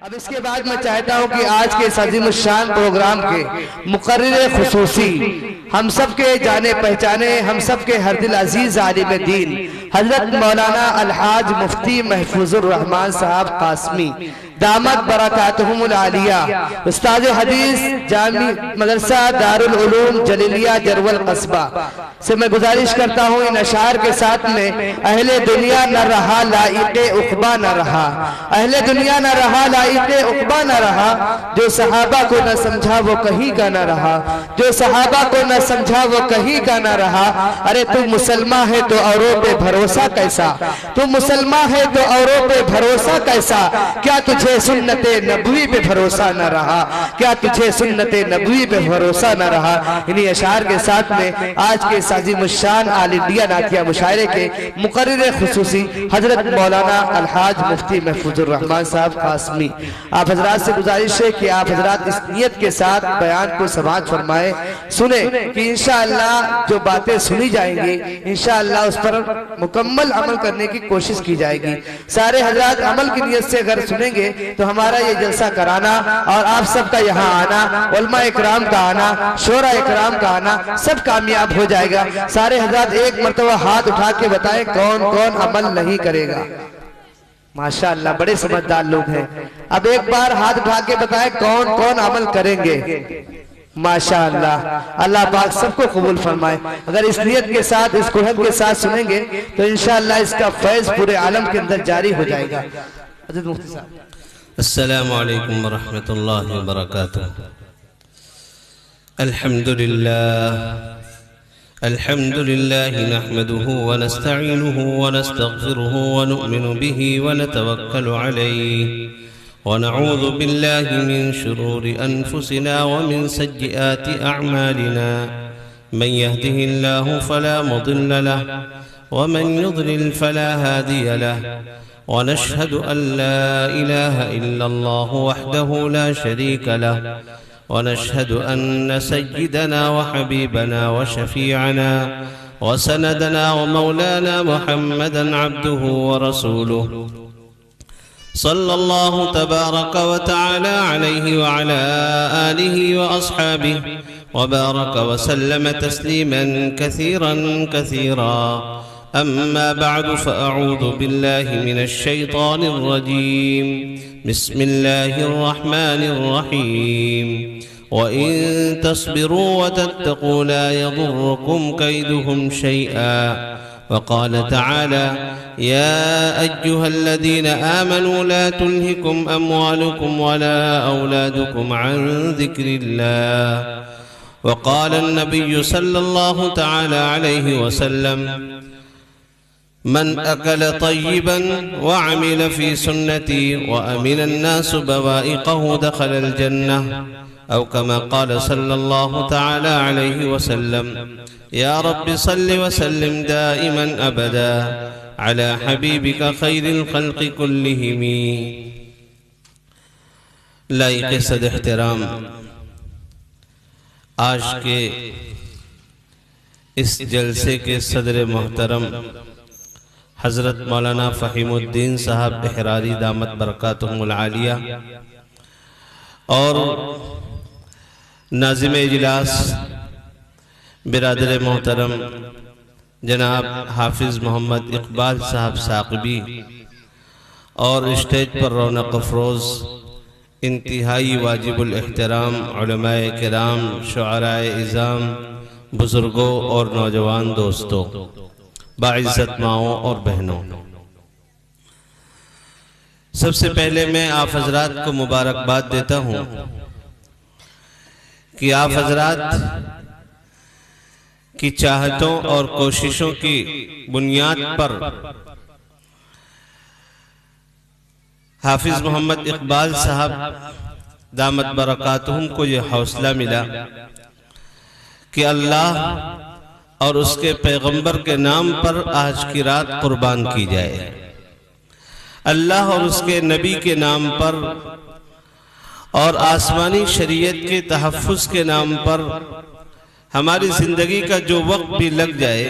اب اس کے بعد میں چاہتا ہوں کہ آج کے اس عظیم الشان پروگرام کے مقرر خصوصی ہم سب کے جانے پہچانے ہم سب کے ہر دل عزیز عالم دین حضرت مولانا الحاج مفتی محفوظ الرحمان صاحب قاسمی دامت برکاتہم العالیہ استاد حدیث جامع مدرسہ دارالعلوم جلیلیہ جرول قصبہ سے میں گزارش کرتا ہوں ان اشعار کے ساتھ میں اہل دنیا نہ رہا لائق عقبہ نہ رہا، اہل دنیا نہ رہا لائق عقبہ نہ رہا، جو صحابہ کو نہ سمجھا وہ کہیں کا نہ رہا، جو صحابہ کو نہ سمجھا وہ کہیں کا نہ رہا۔ ارے تو مسلمان ہے تو اوروں پہ بھروسہ کیسا، تو مسلمان ہے تو اوروں پہ بھروسہ کیسا، کیا تجھے سنت نبوی پہ بھروسہ نہ رہا، کیا تجھے سنت نبوی پہ بھروسہ نہ رہا۔ انہی اشعار کے ساتھ میں آج کے عظیم الشان آل انڈیا نعتیہ مشاعرے کے مقرر خصوصی حضرت مولانا الحاج مفتی محفوظ الرحمان صاحب قاسمی آپ حضرات سے گزارش ہے کہ آپ حضرات اس نیت کے ساتھ بیان کو سماعت فرمائیں، سنیں کہ انشاءاللہ جو باتیں سنی جائیں گی انشاءاللہ اس پر مکمل عمل کرنے کی کوشش کی جائے گی۔ سارے حضرات عمل کی نیت سے اگر سنیں گے تو ہمارا یہ جلسہ کرانا اور آپ سب کا یہاں آنا، علماء اکرام کا آنا، شورا اکرام کا آنا سب کامیاب ہو جائے گا۔ سارے حضرات ایک مرتبہ ہاتھ اٹھا کے بتائیں کون کون عمل نہیں کرے گا۔ ماشاءاللہ بڑے سمجھدار لوگ ہیں، اب ایک بار ہاتھ اٹھا کے بتائیں کون کون عمل کریں گے۔ ماشاءاللہ اللہ پاک سب کو قبول فرمائے۔ اگر اس نیت کے ساتھ اس کوہد کے ساتھ سنیں گے تو انشاءاللہ اس کا فیض پورے عالم کے اندر جاری ہو جائے گا۔ حضرت مفتی صاحب السلام علیکم ورحمۃ اللہ وبرکاتہ۔ الحمد لله نحمده ونستعينه ونستغفره ونؤمن به ونتوكل عليه ونعوذ بالله من شرور أنفسنا ومن سيئات أعمالنا، من يهده الله فلا مضل له ومن يضلل فلا هادي له، ونشهد أن لا إله إلا الله وحده لا شريك له، ونشهد أن سيدنا وحبيبنا وشفيعنا وسندنا ومولانا محمدا عبده ورسوله صلى الله تبارك وتعالى عليه وعلى آله وأصحابه وبارك وسلم تسليما كثيرا كثيرا، أما بعد فأعوذ بالله من الشيطان الرجيم، بسم الله الرحمن الرحيم، وإن تصبروا وتتقوا لا يضركم كيدهم شيئا، وقال تعالى يا أيها الذين آمنوا لا تلهكم أموالكم ولا أولادكم عن ذكر الله، وقال النبي صلى الله تعالى عليه وسلم من أكل طيبا وعمل في سنتي وأمن الناس بوائقه دخل الجنة، أو كما قال صلى الله تعالى عليه وسلم يا رب صل وسلم دائما أبدا على حبيبك خير الخلق كلهم۔ لائق صد احترام، آج کے اس جلسے کے صدر محترم حضرت مولانا فہیم الدین صاحب احراری دامت برکاتہم العالیہ اور ناظم اجلاس برادر محترم جناب حافظ محمد اقبال صاحب ثاقبی اور اسٹیج پر رونق افروز انتہائی واجب الاحترام علماء کرام، شعراء عظام، بزرگوں اور نوجوان دوستوں، باعزت ماؤں اور بہنوں، سب سے پہلے میں آپ حضرات کو مبارکباد دیتا ہوں کہ آپ حضرات کی چاہتوں اور کوششوں کی بنیاد پر حافظ محمد اقبال صاحب دامت برکاتہم کو یہ حوصلہ ملا کہ اللہ اور اس کے پیغمبر کے نام پر آج کی رات قربان کی جائے، اللہ اور اس کے نبی کے نام پر اور آسمانی شریعت کے تحفظ کے نام پر ہماری زندگی کا جو وقت بھی لگ جائے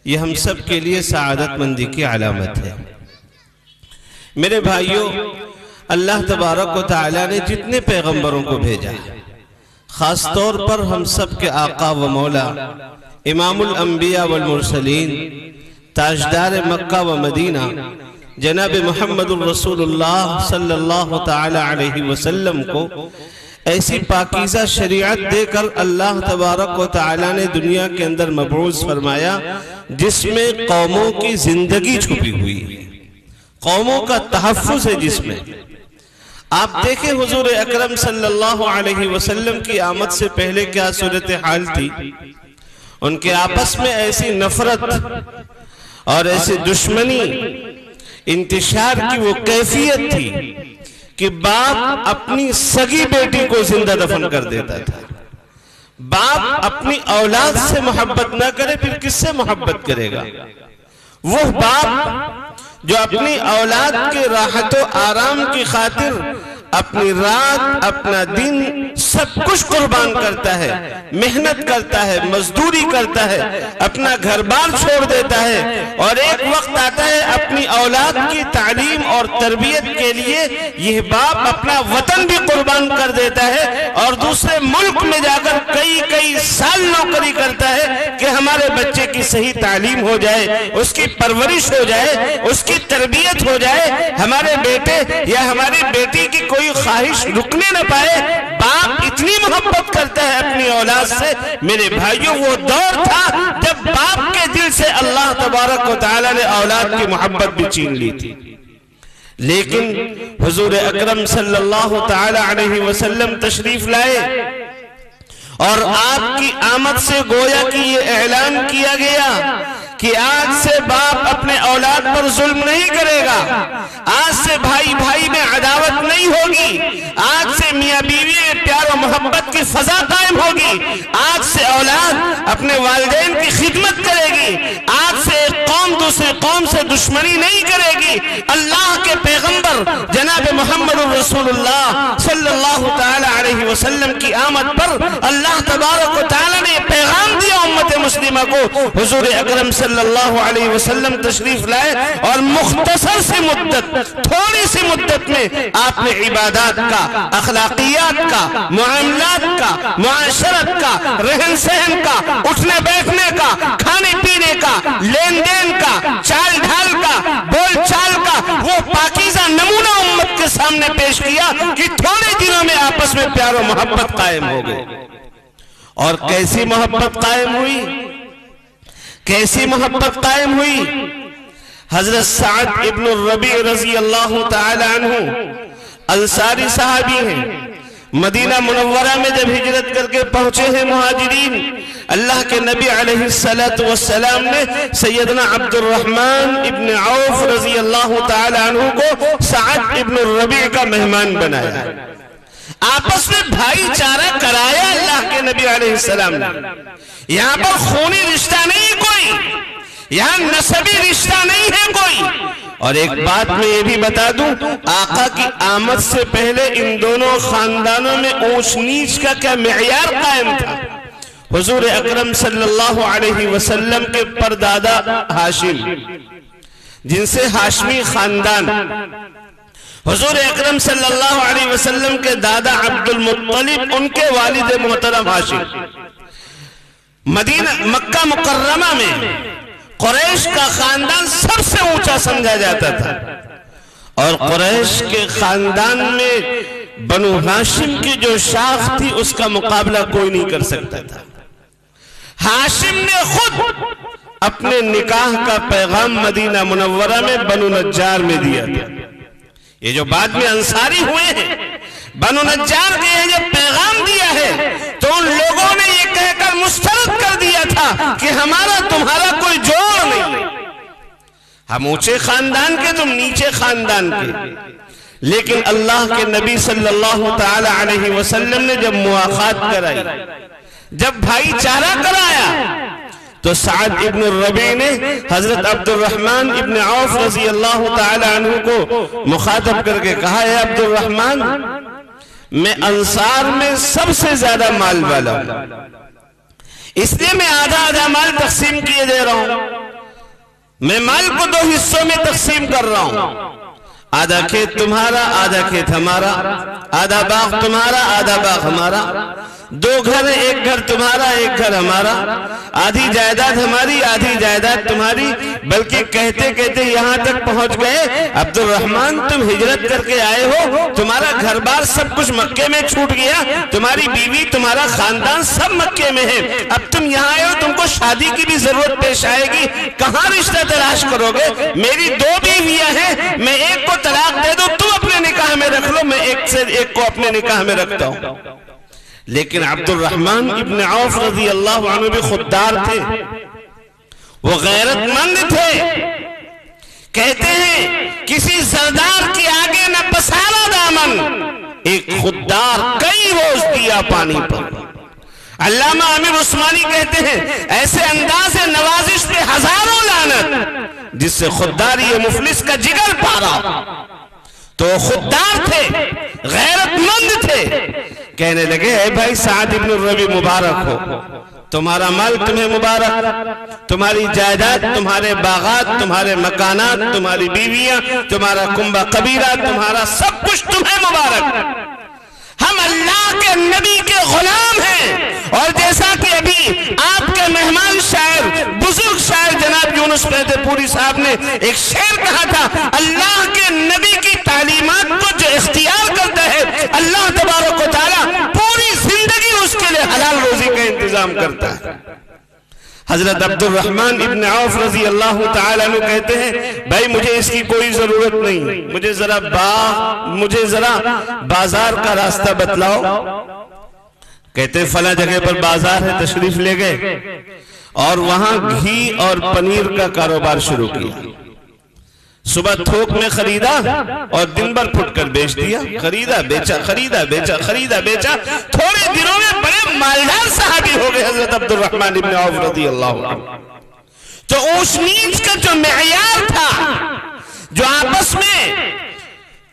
یہ ہم سب کے لیے سعادت مندی کی علامت ہے۔ میرے بھائیوں، اللہ تبارک و تعالیٰ نے جتنے پیغمبروں کو بھیجا، خاص طور پر ہم سب کے آقا و مولا امام الانبیاء والمرسلین، تاجدار مکہ و مدینہ جناب محمد الرسول اللہ صلی اللہ تعالی علیہ وسلم کو ایسی پاکیزہ شریعت دے کر اللہ تبارک و تعالی نے دنیا کے اندر مبعوث فرمایا، جس میں قوموں کی زندگی چھپی ہوئی ہے، قوموں کا تحفظ ہے جس میں۔ آپ دیکھیں حضور اکرم صلی اللہ علیہ وسلم کی آمد سے پہلے کیا صورتحال تھی۔ ان کے آپس میں ایسی نفرت اور ایسی دشمنی انتشار کی وہ کیفیت تھی کہ باپ اپنی سگی بیٹی کو زندہ دفن کر دیتا تھا۔ باپ اپنی اولاد سے محبت نہ کرے پھر کس سے محبت کرے گا؟ وہ باپ جو اپنی اولاد کے راحت و آرام کی خاطر اپنی رات، اپنا دن، سب کچھ قربان کرتا ہے، محنت کرتا ہے، مزدوری کرتا ہے، اپنا گھر بار چھوڑ دیتا ہے، اور ایک وقت آتا ہے اپنی اولاد کی تعلیم اور تربیت کے لیے یہ باپ اپنا وطن بھی قربان کر دیتا ہے اور دوسرے ملک میں جا کر کئی سال نوکری کرتا ہے کہ ہمارے بچے کی صحیح تعلیم ہو جائے، اس کی پرورش ہو جائے، اس کی تربیت ہو جائے، ہمارے بیٹے یا ہماری بیٹی کی کوئی خواہش رکنے نہ پائے۔ باپ اتنی محبت کرتا ہے اپنی اولاد سے۔ میرے بھائیوں، وہ دور تھا جب باپ کے دل سے اللہ تبارک و تعالی نے اولاد کی محبت بھی چھین لی تھی، لیکن حضور اکرم صلی اللہ تعالی علیہ وسلم تشریف لائے اور آپ کی آمد سے گویا کہ یہ اعلان کیا گیا کہ آج سے باپ اپنے اولاد پر ظلم نہیں کرے گا، آج سے بھائی بھائی میں عداوت نہیں ہوگی، آج سے میاں بیوی میں پیار و محبت کی فضا قائم ہوگی، آج سے اولاد اپنے والدین کی خدمت کرے گی، آج سے ایک قوم دوسرے قوم سے دشمنی نہیں کرے گی۔ اللہ کے پیغمبر جناب محمد رسول اللہ صلی اللہ تعالی علیہ وسلم کی آمد پر اللہ تبارک و تعالی نے پیغام دیا امت مسلمہ کو۔ حضور اکرم صلی اللہ علیہ وسلم تشریف لائے اور مختصر سی مدت، تھوڑی سی مدت میں آپ نے عبادات کا، اخلاقیات کا، معاملات کا، معاشرت کا، رہن سہن کا، اٹھنے بیٹھنے کا، کھانے پینے کا، لین دین کا، چال ڈھال کا، بول چال کا وہ پاکیزہ نمونہ امت کے سامنے پیش کیا کہ تھوڑے دنوں میں آپس میں پیار و محبت قائم ہو گئے۔ اور کیسی محبت قائم ہوئی؟ کیسی محبت قائم ہوئی؟ حضرت سعد ابن الربیع رضی اللہ تعالی عنہ انصاری صحابی ہیں، مدینہ منورہ میں جب ہجرت کر کے پہنچے ہیں مہاجرین، اللہ کے نبی علیہ السلام نے سیدنا عبد الرحمن ابن عوف رضی اللہ تعالی عنہ کو سعد ابن الربیع کا مہمان بنایا، آپس میں بھائی چارہ کرایا اللہ کے نبی علیہ السلام نے۔ یہاں پر خونی رشتہ نہیں کوئی، یہاں نسبی رشتہ نہیں ہے کوئی۔ اور ایک بات میں یہ بھی بتا دوں، آقا کی آمد سے پہلے ان دونوں خاندانوں میں اونچ نیچ کا کیا معیار قائم تھا۔ حضور اکرم صلی اللہ علیہ وسلم کے پردادا ہاشم، جن سے ہاشمی خاندان، حضور اکرم صلی اللہ علیہ وسلم کے دادا عبد المطلب، ان کے والد محترم ہاشم، مدینہ مکہ مکرمہ میں قریش کا خاندان سب سے اونچا سمجھا جاتا تھا، اور قریش کے خاندان میں بنو ہاشم کی جو شاخ تھی اس کا مقابلہ کوئی نہیں کر سکتا تھا۔ ہاشم نے خود اپنے نکاح کا پیغام مدینہ منورہ میں بنو نجار میں دیا تھا۔ یہ جو بعد میں انصاری ہوئے ہیں، بنو نجار کے یہ جب پیغام دیا ہے تو ان لوگوں نے یہ کہہ کر مسترد کر دیا تھا کہ ہمارا تمہارا کوئی جوڑ نہیں، ہم اونچے خاندان کے، تم نیچے خاندان کے۔ لیکن اللہ کے نبی صلی اللہ تعالی علیہ وسلم نے جب مواخات کرائی، جب بھائی چارہ کرایا، تو سعد ابن الربیع نے حضرت عبد الرحمن ابن عوف رضی اللہ تعالی عنہ کو مخاطب کر کے کہا، اے عبد الرحمن، میں انصار میں سب سے زیادہ مال والا ہوں، اس لیے میں آدھا مال تقسیم کیے دے رہا ہوں، میں مال کو 2 حصوں میں تقسیم کر رہا ہوں، آدھا کھیت تمہارا آدھا کھیت ہمارا، آدھا باغ تمہارا آدھا باغ ہمارا، دو گھر، ایک گھر تمہارا ایک گھر ہمارا، آدھی جائیداد ہماری آدھی جائیداد تمہاری۔ بلکہ کہتے کہتے یہاں تک پہنچ گئے، عبد الرحمن تم ہجرت کر کے آئے ہو، تمہارا گھر بار سب کچھ مکے میں چھوٹ گیا، تمہاری بیوی تمہارا خاندان سب مکے میں ہے، اب تم یہاں آئے ہو، تم کو شادی کی بھی ضرورت پیش آئے گی، کہاں رشتہ تلاش کرو گے؟ میری دو بیویاں ہیں، میں ایک کو طلاق دے دو، تم اپنے نکاح میں رکھ لو، میں ایک سے ایک کو اپنے نکاح میں رکھتا ہوں۔ لیکن عبد الرحمن ابن عوف رضی اللہ عنہ بھی خوددار تھے، وہ غیرت مند تھے۔ کہتے ہیں کسی سردار کے آگے نہ پسارا دامن، ایک خوددار کئی روز دیا پانی پر۔ علامہ امیر عثمانی کہتے ہیں ایسے انداز نوازش پہ ہزاروں لعنت، جس سے خودداری مفلس کا جگر پارا۔ تو خوددار تھے، غیرت مند تھے۔ کہنے لگے اے بھائی سعد ابن الربیع مبارک ہو، تمہارا مال تمہیں مبارک، تمہاری جائیداد، تمہارے باغات، تمہارے مکانات، تمہاری بیویاں، تمہارا کنبہ قبیلہ، تمہارا سب کچھ تمہیں مبارک۔ ہم اللہ کے نبی کے غلام ہیں، اور جیسا کہ ابھی آپ کے مہمان شاعر، بزرگ شاعر جناب یونس پیدے پوری صاحب نے ایک شعر کہا تھا، اللہ کے نبی کی تعلیمات کو جو اختیار کرتا ہے، اللہ تبارک و تعالی پوری زندگی اس کے لئے حلال روزی کا انتظام کرتا ہے۔ حضرت عبد الرحمن ابن عوف رضی اللہ تعالیٰ عنہ کہتے ہیں بھائی مجھے اس کی کوئی ضرورت نہیں، مجھے ذرا بازار کا راستہ بتلاؤ۔ کہتے ہیں فلاں جگہ پر بازار ہے، تشریف لے گئے اور وہاں گھی اور پنیر کا کاروبار شروع کیا۔ صبح تھوک میں خریدا اور دن بھر پھٹ کر بیچ دیا، خریدا بیچا خریدا بیچا خریدا بیچا، تھوڑے دنوں میں بڑے مالدار صحابی ہو گئے حضرت عبد الرحمن ابن عوف رضی اللہ عنہ۔ تو اونچ نیچ کا جو معیار تھا، جو آپس میں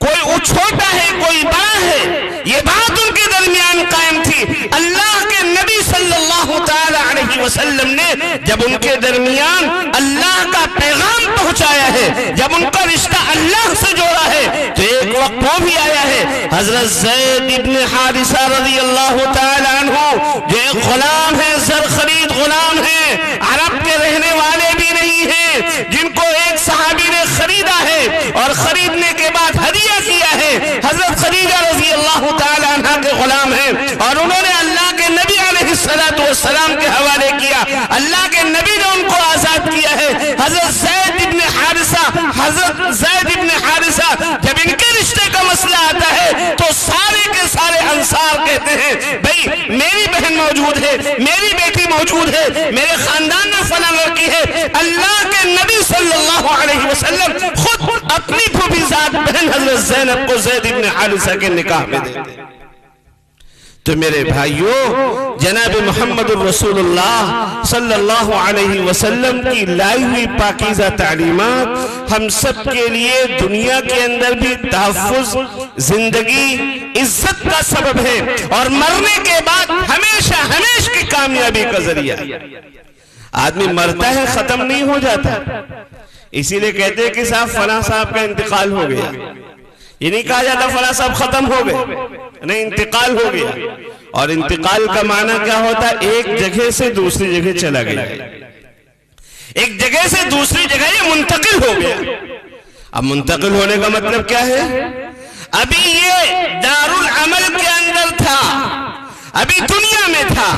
کوئی چھوٹا ہے کوئی بڑا ہے، یہ بات ان کے درمیان قائم تھی۔ اللہ کے نبی صلی اللہ تعالی علیہ وسلم نے جب ان کے درمیان اللہ کا پیغام پہنچایا ہے، جب ان کا رشتہ اللہ سے جوڑا ہے، تو ایک وقت وہ بھی آیا ہے حضرت زید ابن حارثہ رضی اللہ تعالی عنہ، جو ایک غلام ہے، زر خرید غلام ہے، عرب کے رہنے والے بھی نہیں ہیں، جن کو ایک صحابی نے خریدا ہے اور خریدنے کے بعد ہدیہ کیا ہے، حضرت خدیجہ رضی اللہ تعالی عنہ کے غلام ہیں، اور انہوں نے اللہ کے نبی علیہ السلام کے حوالے کیا، اللہ کے نبی نے ان کو آزاد کیا ہے۔ حضرت زید ابن حارثہ جب ان کے رشتے کا مسئلہ آتا ہے تو سارے کے سارے انصار کہتے ہیں بھئی میری بہن موجود ہے، میری بیٹی موجود ہے، میرے خاندان میں فلاں لڑکی ہے۔ اللہ کے نبی صلی اللہ علیہ وسلم خود اپنی پھوپھی ذات بہن حضرت زینب کو زید ابن حارثہ کے نکاح میں دیتے۔ تو میرے بھائیوں، جناب محمد الرسول اللہ صلی اللہ علیہ وسلم کی لائی ہوئی پاکیزہ تعلیمات ہم سب کے لیے دنیا کے اندر بھی تحفظ، زندگی، عزت کا سبب ہے، اور مرنے کے بعد ہمیشہ کی کامیابی کا ذریعہ۔ آدمی مرتا ہے ختم نہیں ہو جاتا، اسی لئے کہتے ہیں کہ فلاں صاحب کا انتقال ہو گیا، یہ نہیں کہا جاتا فلاں صاحب ختم ہو گئے، نہیں، انتقال ہو گیا۔ اور انتقال کا معنی کیا ہوتا ہے؟ ایک جگہ سے دوسری جگہ چلا گیا، ایک جگہ سے دوسری جگہ یہ منتقل ہو گیا۔ اب منتقل ہونے کا مطلب کیا ہے؟ ابھی یہ دار العمل کے اندر تھا، ابھی دنیا میں تھا،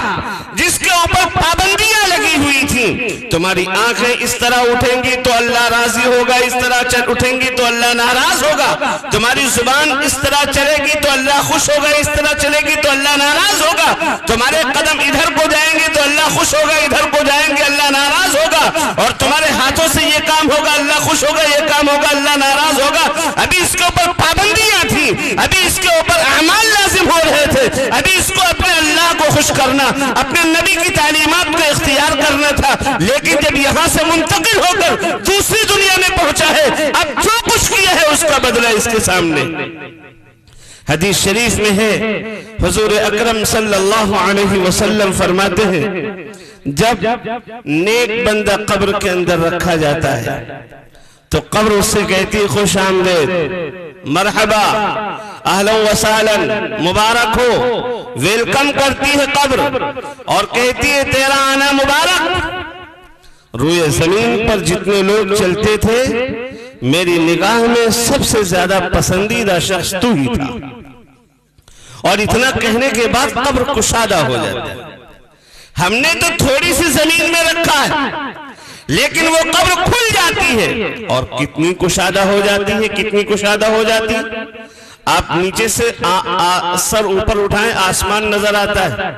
جس کے اوپر پابندیاں لگی ہوئی تھیں۔ تمہاری آنکھیں اس طرح اٹھیں گی تو اللہ راضی ہوگا، اس طرح اٹھیں گی تو اللہ ناراض ہوگا۔ تمہاری زبان اس طرح چلے گی تو اللہ خوش ہوگا، اس طرح چلے گی تو اللہ ناراض ہوگا۔ تمہارے قدم ادھر کو جائیں گے تو اللہ خوش ہوگا، ادھر کو جائیں گے اللہ ناراض ہوگا۔ اور تمہارے ہاتھوں سے یہ کام ہوگا اللہ خوش ہوگا، یہ کام ہوگا اللہ ناراض ہوگا۔ ابھی اس کے اوپر پابندیاں تھیں، ابھی اس کے اوپر اعمال لازم ہو رہے تھے، ابھی اس کو اپنے اللہ کو خوش کرنا، اپنے نبی کی تعلیمات کو اختیار کرنا تھا۔ لیکن جب یہاں سے منتقل ہو کر دوسری دنیا میں پہنچا ہے، اب جو کچھ کیا ہے اس کا بدلہ اس کے سامنے۔ حدیث شریف میں ہے، حضور اکرم صلی اللہ علیہ وسلم فرماتے ہیں جب نیک بندہ قبر کے اندر رکھا جاتا ہے تو قبر اس سے کہتی ہے خوش آمدید، مرحبا، اہلا وسہلا، مبارک ہو، ویلکم کرتی ہے قبر اور کہتی ہے تیرا آنا مبارک۔ روئے زمین پر جتنے لوگ چلتے تھے میری نگاہ میں سب سے زیادہ پسندیدہ شخص تو ہی تھا۔ اور اتنا کہنے کے بعد قبر کشادہ ہو جاتا ہے۔ ہم نے تو تھوڑی سی زمین میں رکھا ہے لیکن وہ قبر کھل جاتی ہے اور کتنی کشادہ ہو جاتی ہے، کتنی کشادہ ہو جاتی ہے۔ آپ نیچے سے سر اوپر اٹھائیں، آسمان نظر آتا ہے۔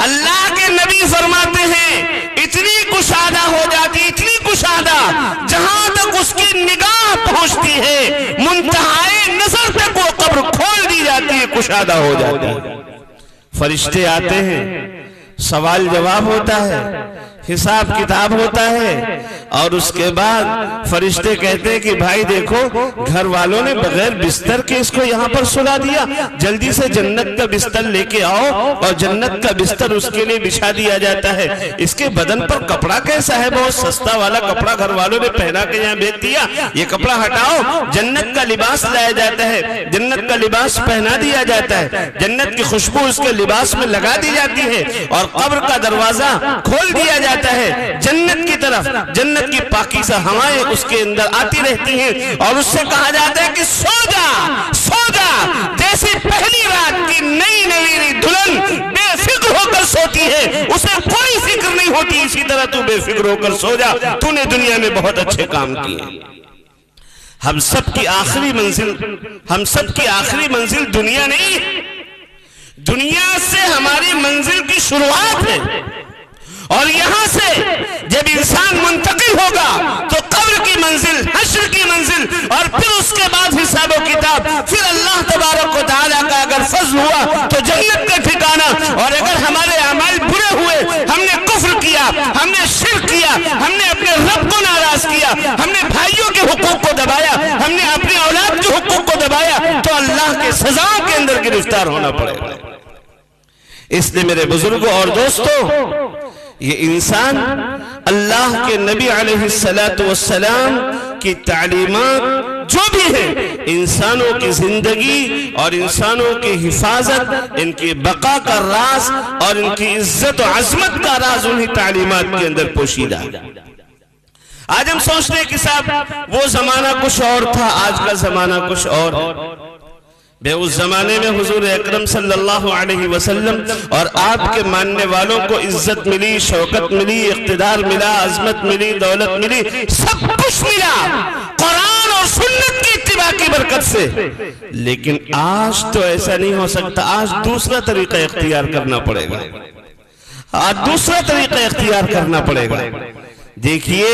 اللہ کے نبی فرماتے ہیں اتنی کشادہ ہو جاتی، اتنی کشادہ، جہاں تک اس کی نگاہ پہنچتی ہے منتہائے نظر تک وہ قبر کھول دی جاتی ہے، کشادہ ہو جاتی ہے۔ فرشتے آتے ہیں، سوال جواب ہوتا ہے، حساب کتاب ہوتا ہے، اور اس کے بعد فرشتے کہتے ہیں کہ بھائی دیکھو گھر والوں نے بغیر بستر کے اس کو یہاں پر سلا دیا، جلدی سے جنت کا بستر لے کے آؤ، اور جنت کا بستر اس کے لیے بچھا دیا جاتا ہے۔ اس کے بدن پر کپڑا کیسا ہے، بہت سستا والا کپڑا گھر والوں نے پہنا کے یہاں بھیج دیا، یہ کپڑا ہٹاؤ، جنت کا لباس لایا جاتا ہے، جنت کا لباس پہنا دیا جاتا ہے، جنت کی خوشبو اس کے لباس میں لگا دی جاتی ہے، اور قبر کا دروازہ کھول دیا جاتا ہے جنت کی طرف۔ جنت کی پاکیزہ ہوائیں اس کے اندر آتی رہتی ہیں، اور اس سے کہا جاتا ہے کہ سو جا، سو جا، جیسے پہلی رات کی نئی نئی دلہن بے فکر ہو کر سوتی ہے، اسے کوئی فکر نہیں ہوتی، اسی طرح تو بے فکر ہو کر سو جا، تو نے دنیا میں بہت اچھے کام کیے۔ ہم سب کی آخری منزل دنیا نہیں، دنیا سے ہماری منزل کی شروعات ہے، اور یہاں سے جب انسان منتقل ہوگا تو قبر کی منزل، حشر کی منزل، اور پھر اس کے بعد حساب و کتاب، پھر اللہ تبارک و تعالیٰ کا اگر فضل ہوا تو جنت کا ٹھکانہ، اور اگر ہمارے اعمال برے ہوئے، ہم نے کفر کیا، ہم نے شرک کیا، ہم نے اپنے رب کو ناراض کیا، ہم نے بھائیوں کے حقوق کو دبایا، ہم نے اپنی اولاد کے حقوق کو دبایا، تو اللہ کے سزاؤں کے اندر گرفتار ہونا پڑے گا۔ اس لیے میرے بزرگوں اور دوستوں، یہ انسان اللہ کے نبی علیہ السلام کی تعلیمات جو بھی ہیں، انسانوں کی زندگی اور انسانوں کی حفاظت، ان کی بقا کا راز اور ان کی عزت و عظمت کا راز انہی تعلیمات کے اندر پوشیدہ ہے۔ آج ہم سوچتے ہیں کہ صاحب وہ زمانہ کچھ اور تھا، آج کا زمانہ کچھ اور ہے۔ بے اس زمانے میں حضور اکرم صلی اللہ علیہ وسلم اور آپ کے ماننے والوں کو عزت ملی، شوکت ملی، اقتدار ملا، عظمت ملی، دولت ملی، سب کچھ ملا قرآن اور سنت کی اتباع کی برکت سے۔ لیکن آج تو ایسا نہیں ہو سکتا، آج دوسرا طریقہ اختیار کرنا پڑے گا، آج دوسرا طریقہ اختیار کرنا پڑے گا۔ دیکھیے،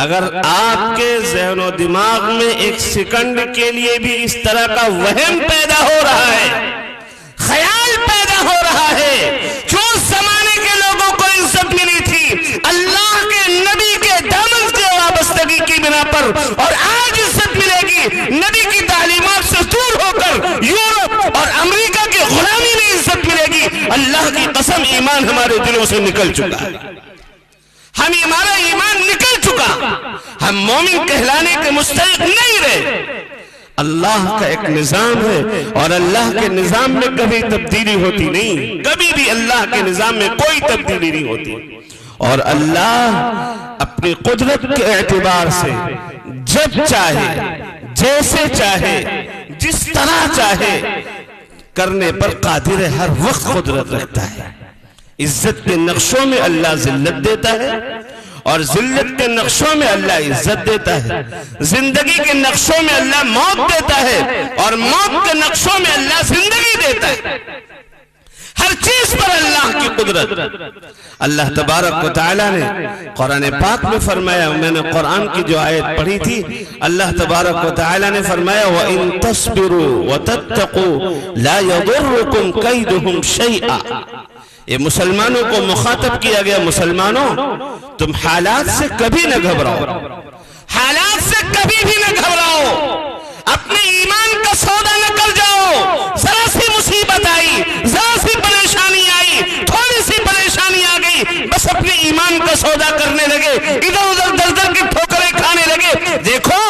اگر آپ کے ذہن و دماغ میں ایک سیکنڈ کے لیے بھی اس طرح کا وہم پیدا ہو رہا ہے، خیال پیدا ہو رہا ہے کہ اس زمانے کے لوگوں کو عزت ملی تھی اللہ کے نبی کے دامن سے وابستگی کی بنا پر، اور آج عزت ملے گی نبی کی تعلیمات سے دور ہو کر یورپ اور امریکہ کی غلامی میں عزت ملے گی، اللہ کی قسم ایمان ہمارے دلوں سے نکل چکا ہے، ہمارا ایمان نکل چکا، ہم مومن کہلانے کے مستحق نہیں رہے۔ اللہ کا ایک نظام ہے، اور اللہ کے نظام میں کبھی تبدیلی ہوتی نہیں، کبھی بھی اللہ کے نظام میں کوئی تبدیلی نہیں ہوتی، اور اللہ اپنی قدرت کے اعتبار سے جب چاہے، جیسے چاہے، جس طرح چاہے کرنے پر قادر ہے، ہر وقت قدرت رکھتا ہے۔ عزت کے نقشوں میں اللہ ذلت دیتا ہے، اور ذلت کے نقشوں میں اللہ عزت دیتا ہے، زندگی کے نقشوں میں اللہ موت دیتا ہے، اور موت کے نقشوں میں اللہ زندگی دیتا ہے۔ ہر چیز پر اللہ کی قدرت۔ اللہ تبارک و تعالیٰ نے قرآن پاک میں فرمایا، میں نے قرآن کی جو آیت پڑھی تھی، اللہ تبارک و تعالیٰ نے فرمایا وَإِن تَصْبِرُوا وَتَتَّقُوا لَا يَضُرُّكُمْ كَيْدُهُمْ شَيْئًا۔ یہ مسلمانوں کو مخاطب کیا گیا، مسلمانوں تم حالات سے کبھی نہ گھبراؤ، حالات سے کبھی بھی نہ گھبراؤ، اپنے ایمان کا سودا نہ کر جاؤ۔ ذرا سی مصیبت آئی، ذرا سی پریشانی آئی، تھوڑی سی پریشانی آ گئی، بس اپنے ایمان کا سودا کرنے لگے، ادھر ادھر در در کی ٹھوکریں کھانے لگے۔ دیکھو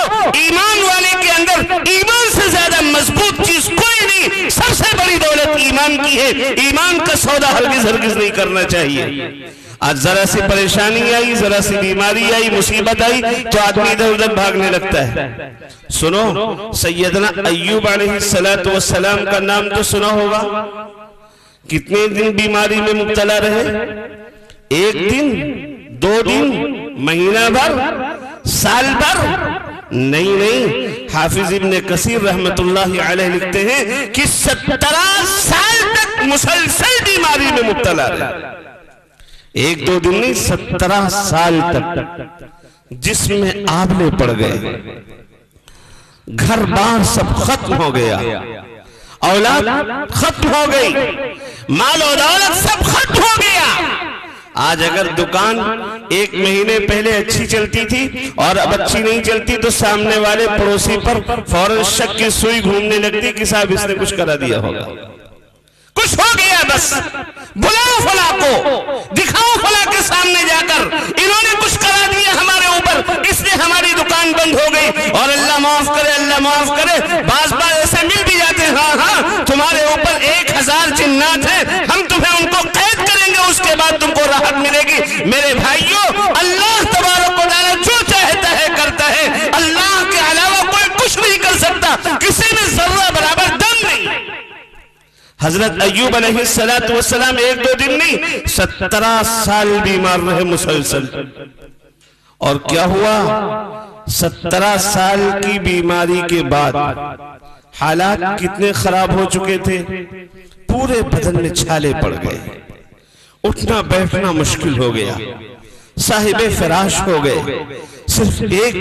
چاہیے، ایمان کا سودا ہرگز ہرگز نہیں کرنا چاہیے۔ آج ذرا سی پریشانی آئی، ذرا سی بیماری آئی، مصیبت آئی تو آدمی ادھر ادھر بھاگنے لگتا ہے۔ سنو، سیدنا ایوب علیہ السلام کا نام تو سنا ہوگا، کتنے دن بیماری میں مبتلا رہے؟ 1 دن، 2 دن، مہینہ بھر، سال بھر؟ نہیں، حافظ ابن کثیر رحمت اللہ علیہ لکھتے ہیں کہ 17 سال تک مسلسل بیماری میں مبتلا رہے۔ 1-2 دن نہیں، 17 سال تک جسم میں آبلے پڑ گئے، گھر بار سب ختم ہو گیا، اولاد ختم ہو گئی، مال و دولت سب ختم ہو گیا۔ آج اگر دکان 1 مہینے پہلے اچھی چلتی تھی اور اب اچھی نہیں چلتی تو سامنے والے پڑوسی پر فوراً شک کی سوئی گھومنے لگتی کہ صاحب اس نے کچھ کرا دیا ہوگا، کچھ ہو گیا، بس بلاؤ فلاں کو، دکھاؤ فلاں کے سامنے جا کر، انہوں نے کچھ کرا دیا ہمارے اوپر، اس نے ہماری دکان بند ہو گئی۔ اور اللہ معاف کرے، اللہ معاف کرے، بعض بار ایسے مل بھی جاتے ہیں، ہاں تمہارے اوپر 1000 جنات ہیں، ہم تمہیں ان کو قید کریں گے، اس کے بعد تم کو راحت ملے گی۔ میرے بھائیوں، اللہ تبارک و تعالیٰ جو چاہتا ہے کرتا ہے، اللہ کے علاوہ کوئی کچھ نہیں کر سکتا، کسی میں ذرہ برابر دم نہیں۔ حضرت ایوب علیہ السلام 1-2 دن نہیں، 17 سال بیمار رہے مسلسل۔ اور کیا ہوا؟ 17 سال کی بیماری کے بعد حالات کتنے خراب ہو چکے تھے، پورے بدن میں چھالے پڑ گئے، اٹھنا بیٹھنا مشکل ہو گیا، صاحب فراش ہو گئے۔ صرف ایک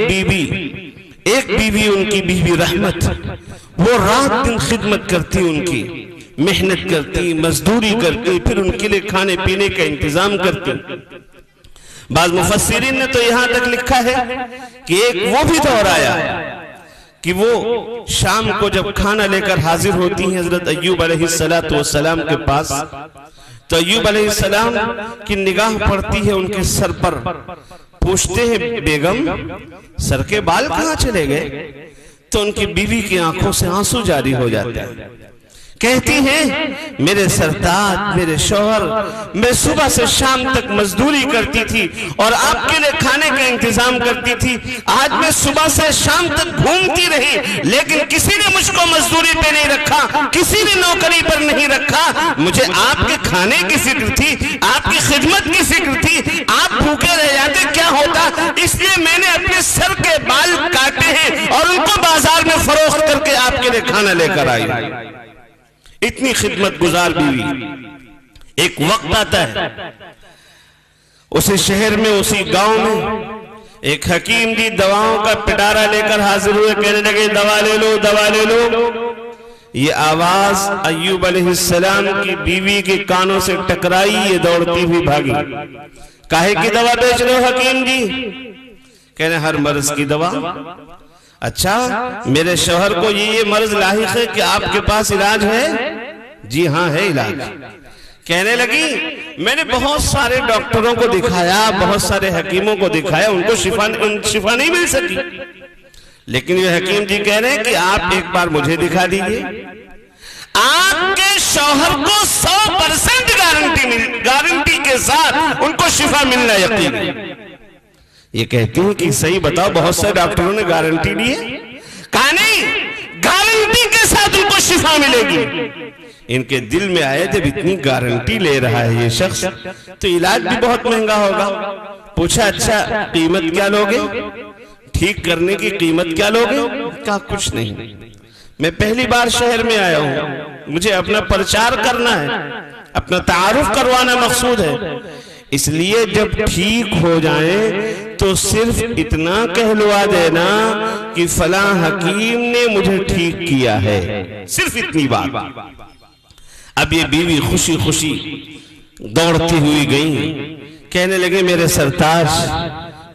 بیوی ان کی بیوی رحمت، وہ رات دن خدمت کرتی، ان کی محنت کرتی، مزدوری کرتی، پھر ان کے لیے کھانے پینے کا انتظام کرتی۔ بعض مفسرین نے تو یہاں تک لکھا ہے کہ ایک وہ بھی دور آیا کہ وہ شام کو جب کھانا لے کر حاضر ہوتی ہیں حضرت ایوب علیہ السلام کے پاس، تو ایوب علیہ السلام کی نگاہ پڑتی ہے ان کے سر پر، پوچھتے ہیں بیگم سر کے بال کہاں چلے گئے؟ تو ان کی بیوی کی آنکھوں سے آنسو جاری ہو جاتے ہیں، کہتی ہیں میرے سرتاج، میرے شوہر، میں صبح سے شام تک مزدوری کرتی تھی اور آپ کے لئے کھانے کا انتظام کرتی تھی، آج میں صبح سے شام تک گھومتی رہی لیکن کسی نے مجھ کو مزدوری پہ نہیں رکھا، کسی نے نوکری پر نہیں رکھا، مجھے آپ کے کھانے کی فکر تھی، آپ کی خدمت کی فکر تھی، آپ بھوکے رہ جاتے کیا ہوتا، اس لیے میں نے اپنے سر کے بال کاٹے ہیں اور ان کو بازار میں فروخت کر کے آپ کے لئے کھانا لے کر آئی۔ اتنی خدمت گزار بیوی۔ ایک وقت آتا ہے اسی شہر میں، اسی گاؤں میں ایک حکیم جی دواؤں کا پٹارا لے کر حاضر ہوئے، کہنے لگے دوا لے لو، دوا لے لو۔ یہ آواز ایوب علیہ السلام کی بیوی کے کانوں سے ٹکرائی، یہ دوڑتی ہوئی بھاگی۔ کاہے کی دوا بیچ رہے ہو حکیم جی؟ کہنے ہر مرض کی دوا۔ اچھا میرے شوہر کو یہ مرض لاحق ہے کہ آپ کے پاس علاج ہے؟ جی ہاں ہے علاج۔ کہنے لگی میں نے بہت سارے ڈاکٹروں کو دکھایا، بہت سارے حکیموں کو دکھایا، ان کو شفا نہیں مل سکی، لیکن یہ حکیم جی کہہ رہے ہیں کہ آپ ایک بار مجھے دکھا دیجئے، آپ کے شوہر کو 100% گارنٹی کے ساتھ ان کو شفا ملنا یقین ہے۔ یہ کہتی ہوں کہ صحیح بتاؤ بہت سے ڈاکٹروں نے گارنٹی لی ہے؟ کہا نہیں، گارنٹی کے ساتھ ان کو شفا ملے گی۔ ان کے دل میں آئے جب اتنی گارنٹی لے رہا ہے یہ شخص تو علاج بھی بہت مہنگا ہوگا۔ پوچھا اچھا قیمت کیا لوگے، ٹھیک کرنے کی قیمت کیا لوگے؟ کہا کچھ نہیں، میں پہلی بار شہر میں آیا ہوں، مجھے اپنا پرچار کرنا ہے، اپنا تعارف کروانا مقصود ہے، اس لیے جب ٹھیک ہو جائیں تو صرف اتنا کہلوا دینا کہ فلاں حکیم نے مجھے ٹھیک کیا ہے، صرف اتنی بات۔ اب یہ بیوی خوشی خوشی دوڑتی ہوئی گئی، کہنے لگے میرے سرتاج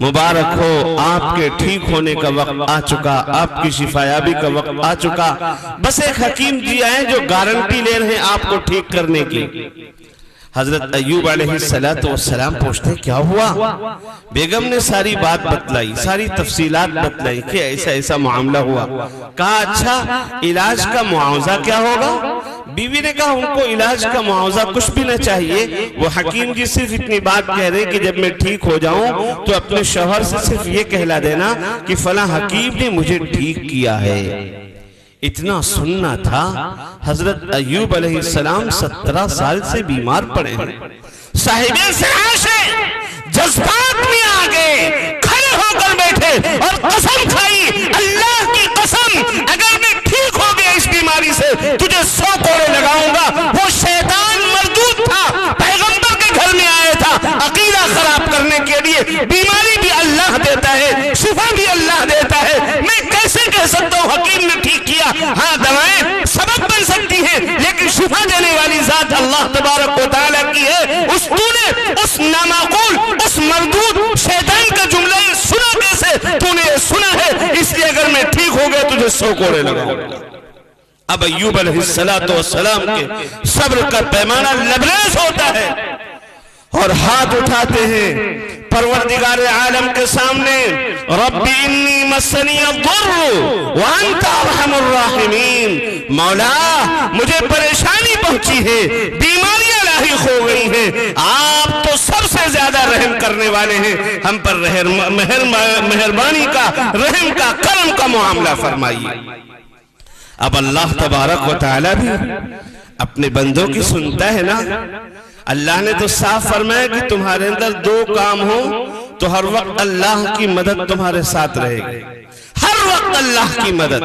مبارک ہو، آپ کے ٹھیک ہونے کا وقت آ چکا، آپ کی شفایابی کا وقت آ چکا، بس ایک حکیم جی آئے جو گارنٹی لے رہے ہیں آپ کو ٹھیک کرنے کی۔ حضرت ایوب علیہ السلام پوچھتے کیا ہوا؟ بیگم نے ساری بات بتلائی، ساری تفصیلات بتلائی کہ ایسا ایسا معاملہ ہوا۔ کہا اچھا علاج کا معاوضہ کیا ہوگا؟ بیوی نے کہا ان کو علاج کا معاوضہ کچھ بھی نہ چاہیے، وہ حکیم جی صرف اتنی بات کہہ رہے کہ جب میں ٹھیک ہو جاؤں تو اپنے شوہر سے صرف یہ کہلا دینا کہ فلاں حکیم نے مجھے ٹھیک کیا ہے۔ اتنا سننا تھا۔ حضرت ایوب علیہ السلام 17 سال سے بیمار پڑے ہیں۔ صاحب سعاش جذبات میں آگے کھڑے ہو کر بیٹھے اور قسم کھائی، اللہ کی قسم اگر میں ٹھیک ہو گیا اس بیماری سے تجھے 100 کوڑے لگاؤں گا۔ وہ شیطان مردود تھا، پیغمبر کے گھر میں آیا تھا عقیدہ خراب کرنے کے لیے۔ بیماری بھی اللہ دیتا ہے، شفا بھی اللہ دیتا ہے۔ میں کیسے کہہ سکتا ہوں حکیم نے ٹھیک کیا؟ ہاں دوائیں سبب بن سکتی ہیں لیکن شفا دینے والی ذات اللہ تبارک و تعالیٰ کی ہے۔ تو نے اس نامعقول، اس مردود شیطان کا جملہ سنا کیسے؟ تو نے سنا ہے، اس لیے اگر میں ٹھیک ہو گیا تجھے 100 کوڑے لگاؤں گا۔ اب ایوب علیہ السلام کے صبر کا پیمانہ لبریز ہوتا ہے اور ہاتھ اٹھاتے ہیں پروردگار عالم کے سامنے، رب انی مسنی الضر وانت ارحم الراحمین۔ مولا مجھے پریشانی پہنچی ہے، بیماریاں لاحق ہو گئی ہیں، آپ تو سب سے زیادہ رحم کرنے والے ہیں، ہم پر مہربانی کا، رحم کا، کرم کا معاملہ فرمائیے۔ اب اللہ تبارک و تعالیٰ بھی اپنے بندوں کی سنتا ہے نا۔ اللہ نے تو صاف فرمایا کہ تمہارے اندر 2 کام ہوں تو ہر وقت اللہ کی مدد تمہارے ساتھ رہے گی، ہر وقت اللہ کی مدد۔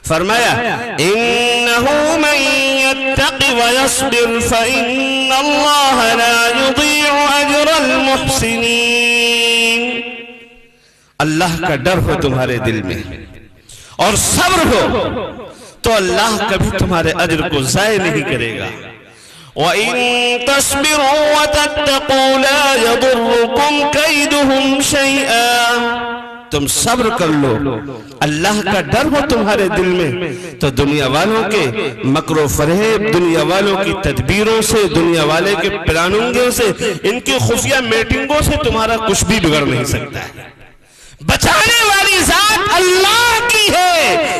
فرمایا انہو من یتق ویصبر فإن اللہ لا یضیع اجر المحسنین۔ اللہ کا ڈر ہو تمہارے دل میں اور صبر ہو تو اللہ کبھی تمہارے اجر کو ضائع نہیں کرے گا۔ وَإِن تَصْبِرُوا وَتَتَّقُوا لَا يَضُرُّكُمْ كَيْدُهُمْ شَيْئًا۔ تم صبر کر لو، اللہ کا ڈر ہو تمہارے دل میں تو دنیا والوں کے مکر و فریب، دنیا والوں کی تدبیروں سے، دنیا والے کے پلاننگوں سے، ان کی خفیہ میٹنگوں سے تمہارا کچھ بھی بگڑ نہیں سکتا ہے۔ بچانے والی ذات اللہ کی ہے،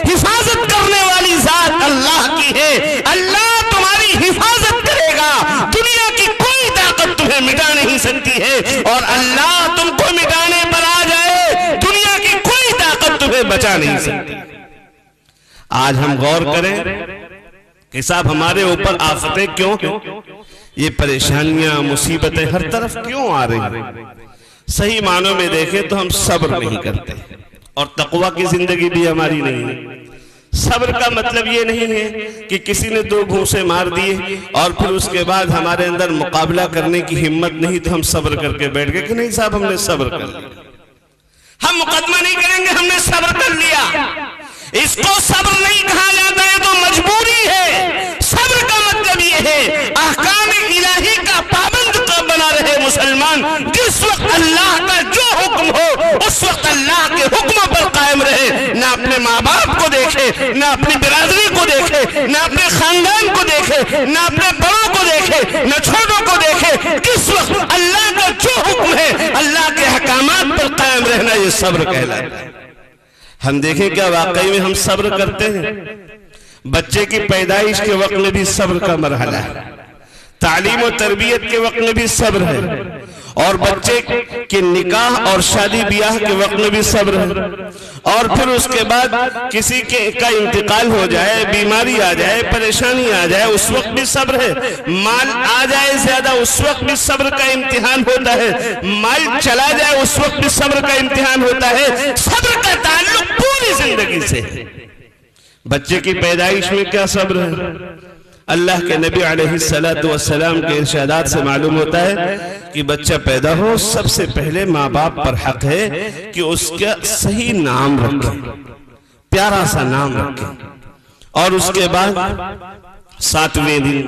حفاظت کرنے والی ذات اللہ کی ہے۔ اللہ تمہاری حفاظت کرے گا، دنیا کی کوئی طاقت تمہیں مٹا نہیں سکتی ہے، اور اللہ تم کو مٹانے پر آ جائے دنیا کی کوئی طاقت تمہیں بچا نہیں سکتی۔ آج ہم غور کریں کہ صاحب ہمارے اوپر آفتیں کیوں ہیں؟ یہ پریشانیاں، مصیبتیں ہر طرف کیوں آ رہی ہیں؟ صحیح معنوں میں دیکھیں تو ہم صبر نہیں کرتے، اور تقوی کی زندگی بھی ہماری نہیں ہے۔ صبر کا مطلب یہ نہیں ہے کہ کسی نے 2 گھونسے مار دیے اور پھر اس کے بعد ہمارے اندر مقابلہ کرنے کی ہمت نہیں تو ہم صبر کر کے بیٹھ گئے کہ نہیں صاحب ہم نے صبر کر لیا۔ ہم مقدمہ نہیں کریں گے ہم نے صبر کر لیا۔ اس کو صبر نہیں کہا جاتا ہے تو مجبوری ہے۔ صبر کا مطلب یہ ہے احکام الہی کا پابند بنا رہے مسلمان، جس وقت اللہ کا جو حکم ہو اس وقت اللہ کے حکموں پر قائم رہے، نہ اپنے ماں باپ کو دیکھے، نہ اپنی برادری کو دیکھے، نہ اپنے خاندان کو دیکھے، نہ اپنے بڑوں کو دیکھے، نہ چھوٹوں کو دیکھے۔ کس وقت اللہ کا جو حکم ہے، اللہ کے احکامات پر قائم رہنا، یہ صبر کہلاتا ہے۔ ہم دیکھیں کیا واقعی میں ہم صبر کرتے ہیں؟ بچے کی پیدائش کے وقت میں بھی صبر کا مرحلہ ہے، تعلیم و تربیت کے وقت میں بھی صبر ہے، اور بچے کے نکاح اور شادی بیاہ کے وقت میں بھی صبر ہے، اور پھر اس کے بعد کسی کا انتقال ہو جائے، بیماری آ جائے، پریشانی آ جائے، اس وقت بھی صبر ہے، مال آ جائے زیادہ اس وقت بھی صبر کا امتحان ہوتا ہے، مال چلا جائے اس وقت بھی صبر کا امتحان ہوتا ہے۔ صبر کا تعلق پوری زندگی سے ہے۔ بچے کی پیدائش میں کیا صبر ہے؟ اللہ کے نبی علیہ السلام کے ارشادات سے معلوم ہوتا ہے کہ بچہ پیدا ہو سب سے پہلے ماں باپ پر حق ہے کہ اس کا صحیح نام رکھیں، پیارا سا نام رکھیں، اور اس کے بعد 7ویں دن،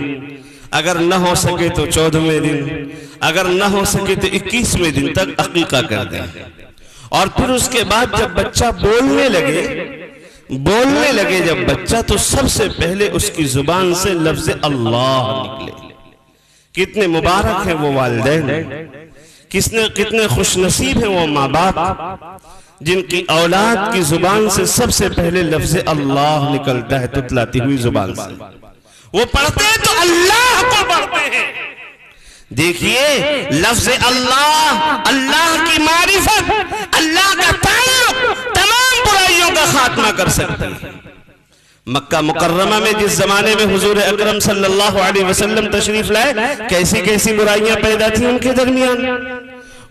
اگر نہ ہو سکے تو 14ویں دن، اگر نہ ہو سکے تو 21ویں دن تک عقیقہ کر دیں، اور پھر اس کے بعد جب بچہ بولنے لگے جب بچہ تو سب سے پہلے اس کی زبان سے لفظ اللہ نکلے، کتنے مبارک ہیں وہ والدین، کتنے خوش نصیب ہیں وہ ماں باپ جن کی اولاد کی زبان سے سب سے پہلے لفظ اللہ نکلتا ہے تتلاتی ہوئی زبان سے. وہ پڑھتے ہیں تو اللہ کو پڑھتے ہیں. دیکھیے لفظ اللہ، اللہ کی معرفت، اللہ کا تعلق تمام برائیوں کا خاتمہ کر سکتی ہے. مکہ مکرمہ میں جس زمانے میں حضور اکرم صلی اللہ علیہ وسلم تشریف لائے، کیسی کیسی برائیاں پیدا تھیں ان کے درمیان.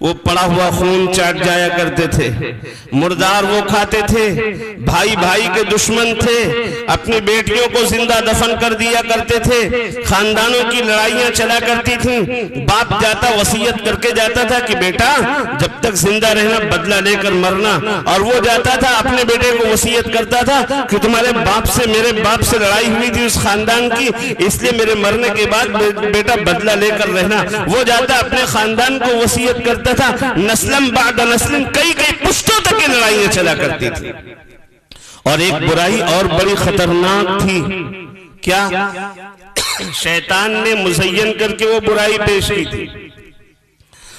وہ پڑا ہوا خون چاٹ جایا کرتے تھے، مردار وہ کھاتے تھے، بھائی بھائی کے دشمن تھے، اپنی بیٹیوں کو زندہ دفن کر دیا کرتے تھے، خاندانوں کی لڑائیاں چلا کرتی تھیں. باپ جاتا وصیت کر کے جاتا تھا کہ بیٹا جب تک زندہ رہنا بدلہ لے کر مرنا، اور وہ جاتا تھا اپنے بیٹے کو وصیت کرتا تھا کہ تمہارے باپ سے میرے باپ سے لڑائی ہوئی تھی اس خاندان کی، اس لیے میرے مرنے کے بعد بیٹا بدلہ لے کر رہنا. وہ جاتا اپنے خاندان کو وصیت کرتا تھا، نسلم بعد نسلم کئی پشتوں تک کی لڑائیاں چلا کرتی تھی. اور ایک برائی اور بڑی خطرناک تھی. کیا؟ شیطان نے مزین کر کے وہ برائی پیش کی تھی.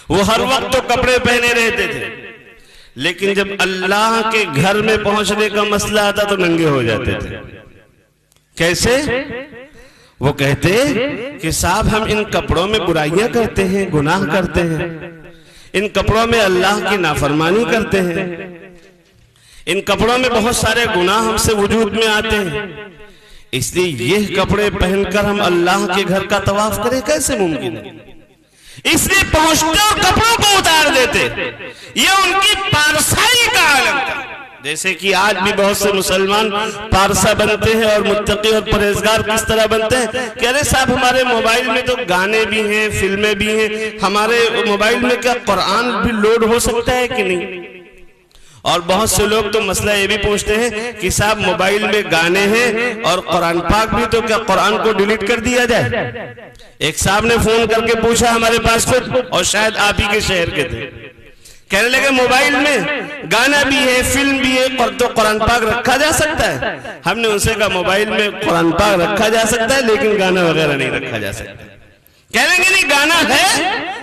وہ ہر وقت تو کپڑے پہنے رہتے تھے، لیکن جب اللہ کے گھر میں پہنچنے کا مسئلہ آتا تو ننگے ہو جاتے تھے. کیسے؟ وہ کہتے کہ صاحب ہم ان کپڑوں میں برائیاں کرتے ہیں، گناہ کرتے ہیں، ان کپڑوں میں اللہ کی نافرمانی کرتے ہیں، ان کپڑوں میں بہت سارے گناہ ہم سے وجود میں آتے ہیں، اس لیے یہ کپڑے پہن کر ہم اللہ کے گھر کا طواف کریں کیسے ممکن ہے؟ اس لیے پہنچتے اور کپڑوں کو اتار دیتے. یہ ان کی پارسائی کا عالم تھا. جیسے کہ آج بھی بہت سے مسلمان پارسا بنتے ہیں اور متقی اور پرہیزگار کس طرح بنتے ہیں کہ ارے صاحب ہمارے موبائل میں تو گانے بھی ہیں، فلمیں بھی ہیں، ہمارے موبائل میں کیا قرآن بھی لوڈ ہو سکتا ہے کہ نہیں؟ اور بہت سے لوگ تو مسئلہ یہ بھی پوچھتے ہیں کہ صاحب موبائل میں گانے ہیں اور قرآن پاک بھی، تو کیا قرآن کو ڈیلیٹ کر دیا جائے؟ ایک صاحب نے فون کر کے پوچھا ہمارے پاس خود، اور شاید آپ ہی کے شہر کے تھے، کہنے لگے موبائل میں گانا بھی ہے، فلم بھی ہے، تو قرآن پاک رکھا جا سکتا ہے؟ ہم نے ان سے کہا موبائل میں قرآن پاک رکھا جا سکتا ہے لیکن گانا وغیرہ نہیں رکھا جا سکتا. کہنے لگے نہیں گانا ہے.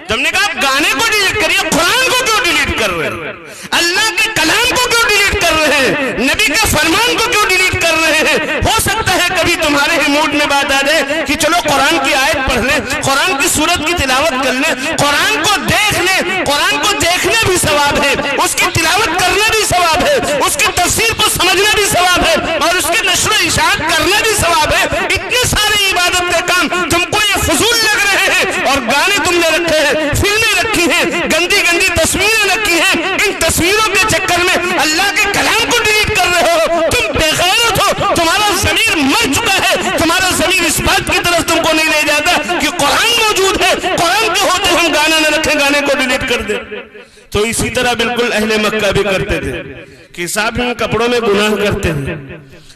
تو ہم نے کہا آپ گانے کو ڈیلیٹ کریے، قرآن کو کیوں ڈیلیٹ کر رہے ہیں؟ اللہ کے کلام کو کیوں ڈیلیٹ کر رہے ہیں؟ نبی کے فرمان کو کیوں ڈیلیٹ کر رہے ہیں؟ ہو سکتا ہے کبھی تمہارے ہی موڈ میں بات آ جائے کہ چلو قرآن کی آیت پڑھ لیں، قرآن کی سورت کی تلاوت کر لیں، قرآن کو دیکھ لیں. قرآن کو دیکھنا بھی ثواب ہے، اس کی تلاوت کرنا بھی ثواب ہے، اس کی تفسیر کو سمجھنا بھی ثواب ہے، اور اس کی نشر و اشاعت کرنا بھی ثواب ہے. اتنے سارے عبادت کے کام تم کو یہ فضول لگ رہے ہیں، اور گانے تم نے رکھے ہیں، فلمیں رکھی ہیں، گندی گندی تصویریں رکھی ہیں. ان تصویروں کے چکر میں اللہ کے کلام کو ڈیلیٹ کر رہے ہو. تم بے غیرت ہو، تمہارا ضمیر مر چکا ہے. تمہارا ضمیر اس بات کی طرف تم کو نہیں لے جاتا کہ قرآن موجود ہے، قرآن کے ہوتے ہم گانا نہ رکھیں، گانے کو ڈیلیٹ کر دیں. تو اسی طرح بالکل اہل مکہ بھی کرتے تھے کہ صاحب ہم کپڑوں میں گناہ کرتے ہیں،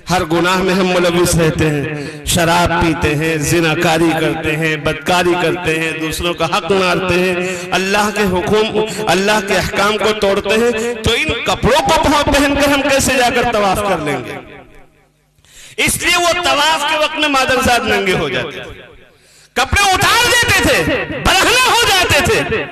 ہر گناہ میں ہم ملوث رہتے ہیں، شراب پیتے ہیں، زناکاری کرتے ہیں، بدکاری کرتے ہیں، دوسروں کا حق مارتے ہیں، اللہ کے حکم، اللہ کے احکام کو توڑتے ہیں. تو ان کپڑوں کو پہن کر ہم کیسے جا کر طواف کر لیں گے؟ اس لیے وہ طواف کے وقت میں مادرزاد ننگے ہو جاتے تھے، کپڑے اتار دیتے تھے، برہنہ ہو جاتے تھے.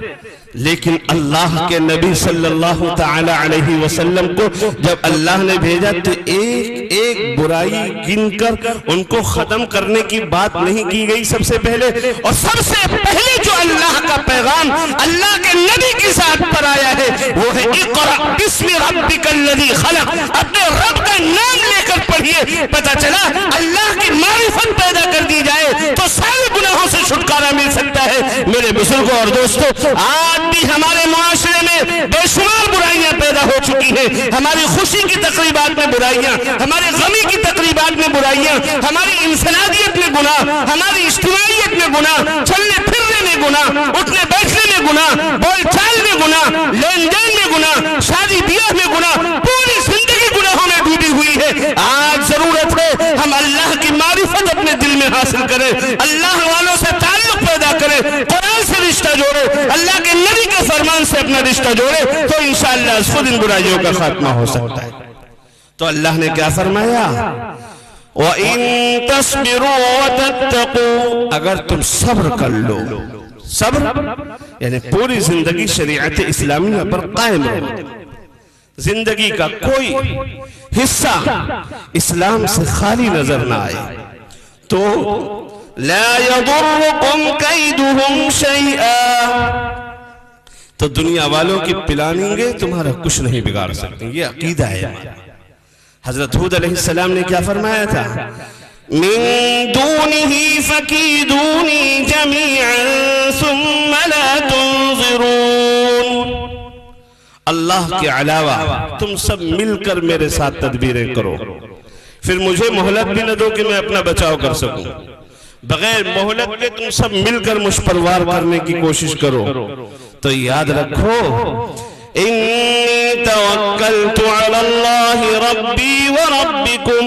لیکن اللہ کے نبی صلی اللہ تعالی علیہ وسلم کو جب اللہ نے بھیجا تو ایک ایک برائی گن کر ان کو ختم کرنے کی بات نہیں کی گئی. سب سے پہلے اور سب سے پہلے جو اللہ کا پیغام اللہ کے نبی کی ذات پر آیا ہے وہ ہے اقرأ بسم ربک الذی خلق. اپنے رب کا نام لے کر پڑھیے. پتہ چلا اللہ کی معرفت پیدا کر دی جائے تو سارے گناہوں سے چھٹکارا مل سکتا ہے. میرے بزرگوں اور دوستوں، آج بھی ہمارے معاشرے میں بے شمار برائیاں پیدا ہو چکی ہیں. ہماری خوشی کی تقریبات میں برائیاں، ہمارے غمی کی تقریبات میں برائیاں، ہماری انفرادیت میں گناہ، ہماری اجتماعیت میں گناہ، چلنے پھرنے میں گناہ، اٹھنے بیٹھنے میں گناہ، بول چال میں گناہ، لین دین میں گناہ، شادی بیاہ میں گناہ، پوری زندگی گناہوں میں ڈوبی ہوئی ہے. آج ضرورت ہے ہم اللہ کی معرفت اپنے دل میں حاصل کریں، اللہ والوں سے تعلق پیدا کریں، قرآن سے رشتہ جوڑے، اللہ کے نبی کے فرمان سے اپنا رشتہ جوڑے تو انشاءاللہ خود ان برائیوں کا خاتمہ ہو سکتا ہے. تو اللہ نے کیا فرمایا؟ وَإِن تَصْبِرُوا وَتَتَّقُوا، اگر تم صبر کر لو، صبر یعنی پوری زندگی شریعت اسلامیہ پر قائم رہو، زندگی کا کوئی حصہ اسلام سے خالی نظر نہ آئے تو لا يضركم كيدهم شيئا، تو دنیا والوں کی پلاننگیں تمہارا کچھ نہیں بگاڑ سکتے. یہ عقیدہ ہے ہمارا. حضرت ہود علیہ السلام نے کیا فرمایا تھا؟ من دونه فكيدوني جميعا ثم لا تنظرون، اللہ کے علاوہ تم سب مل کر میرے ساتھ تدبیریں کرو، پھر مجھے مہلت بھی نہ دو کہ میں اپنا بچاؤ کر سکوں. بغیر مہلت کے تم سب مل کر مجھ پر وار کرنے کی کوشش کرو. تو یاد رکھو، انی توکلت علی اللہ ربی وربکم،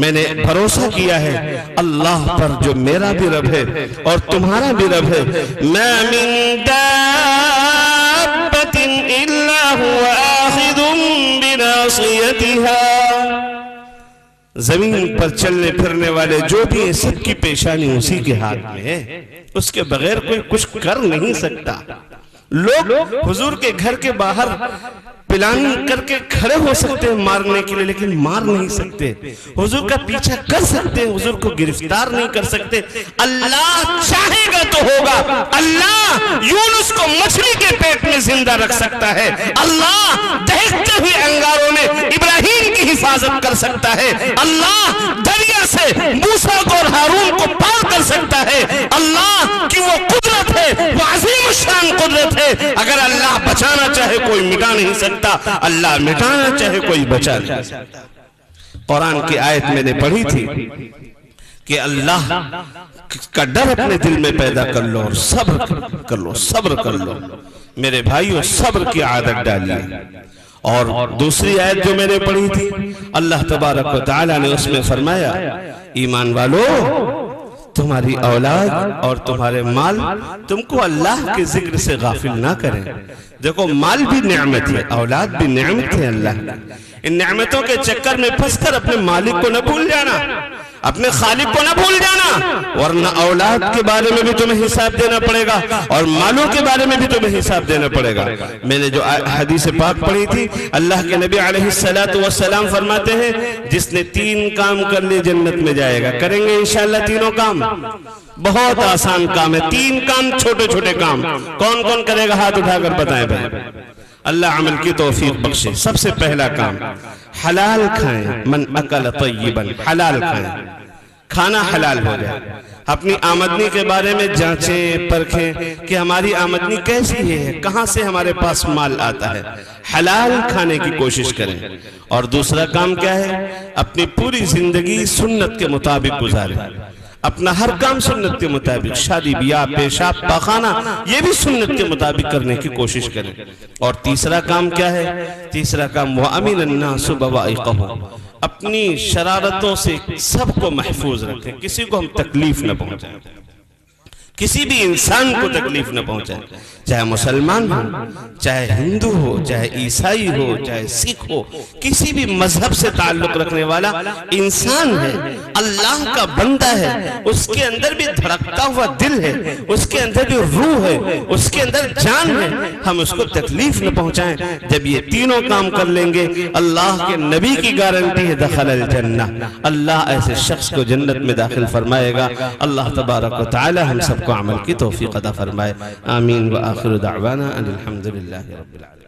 میں نے بھروسہ کیا ہے اللہ پر جو میرا بھی رب ہے اور تمہارا بھی رب ہے. ما من دابۃ الا هو آخذ بناصیتها، زمین پر چلنے پھرنے والے جو بھی ہیں سب کی پیشانی اسی کے ہاتھ میں ہے، اس کے بغیر کوئی کچھ کر نہیں سکتا. لوگ حضور کے گھر کے باہر پلان کر کے کھڑے ہو سکتے ہیں مارنے کے لیے، لیکن مار نہیں سکتے. حضور کا پیچھا کر سکتے ہیں، حضور کو گرفتار نہیں کر سکتے. اللہ چاہے گا تو ہوگا. اللہ یونس کو مچھلی کے پیٹ میں زندہ رکھ سکتا ہے. اللہ دہتے ہوئے انگاروں میں ابراہیم کی حفاظت کر سکتا ہے. اللہ دریا سے موسیٰ کو اور ہارون کو پار کر سکتا ہے. اللہ کی وہ قدرت ہے، وہ عظیم الشان قدرت ہے. اگر اللہ بچانا چاہے کوئی مٹا نہیں سکتا، اللہ مٹانا چاہے کوئی بچا نہیں سکتا. قرآن کی آیت میں نے پڑھی تھی کہ اللہ کا ڈر اپنے دل میں پیدا کر لو اور صبر کر لو، صبر کر لو. میرے بھائیو، صبر کی عادت ڈالیے. اور دوسری آیت جو میں نے پڑھی تھی، اللہ تبارک و تعالی نے اس میں فرمایا، ایمان والو، تمہاری اولاد اور تمہارے مال تم کو اللہ کے ذکر سے غافل نہ کریں. دیکھو، مال بھی نعمت ہے، اولاد بھی نعمت ہے اللہ. ان نعمتوں کے چکر میں پھنس کر اپنے مالک کو نہ بھول جانا، اپنے خالق کو نہ بھول جانا، ورنہ اولاد کے بارے میں بھی تمہیں حساب دینا پڑے گا اور مالوں کے بارے میں بھی تمہیں حساب دینا پڑے گا. میں نے جو حدیث پاک پڑھی تھی، اللہ کے نبی علیہ السلام فرماتے ہیں، جس نے 3 کام کر لیے جنت میں جائے گا. کریں گے انشاءاللہ تینوں کام؟ بہت آسان کام ہے. 3 کام، چھوٹے چھوٹے کام. کون کون کرے گا؟ ہاتھ اٹھا کر بتائیں بھائی. اللہ عمل کی توفیق بخشے. سب سے پہلا کام، حلال کھائیں. من اکل طیبا، حلال کھائیں، کھانا حلال ہو جائے. اپنی آمدنی کے بارے میں جانچیں پرکھیں کہ ہماری آمدنی کیسی ہے، کہاں سے ہمارے پاس مال آتا ہے. حلال کھانے کی کوشش کریں. اور دوسرا کام کیا ہے؟ اپنی پوری زندگی سنت کے مطابق گزاریں. اپنا ہر کام سنت کے مطابق، شادی بیاہ، پیشاب، پاخانہ، یہ بھی سنت کے مطابق کرنے کی کوشش کریں. اور تیسرا کام کیا ہے؟ تیسرا کام، وَأَمِنَ النَّاسُ بَوَائِقَهُ، اپنی شرارتوں سے سب کو محفوظ رکھیں. کسی کو ہم تکلیف نہ پہنچائیں، کسی بھی انسان کو تکلیف نہ پہنچائیں، چاہے مسلمان ہو، چاہے ہندو ہو، چاہے عیسائی ہو، چاہے سکھ ہو. کسی بھی مذہب سے تعلق رکھنے والا انسان ہے، اللہ کا بندہ ہے، اس کے اندر بھی دھڑکتا ہوا دل ہے، اس کے اندر بھی روح ہے، اس کے اندر جان ہے. ہم اس کو تکلیف نہ پہنچائیں. جب یہ تینوں کام کر لیں گے، اللہ کے نبی کی گارنٹی ہے دخل الجنہ، اللہ ایسے شخص کو جنت میں داخل فرمائے گا. اللہ تبارک و تعالی ہم سب کو عمل کی توفیق عطا فرمائے. آمین. وآخر دعوانا ان الحمد للہ رب العالمین.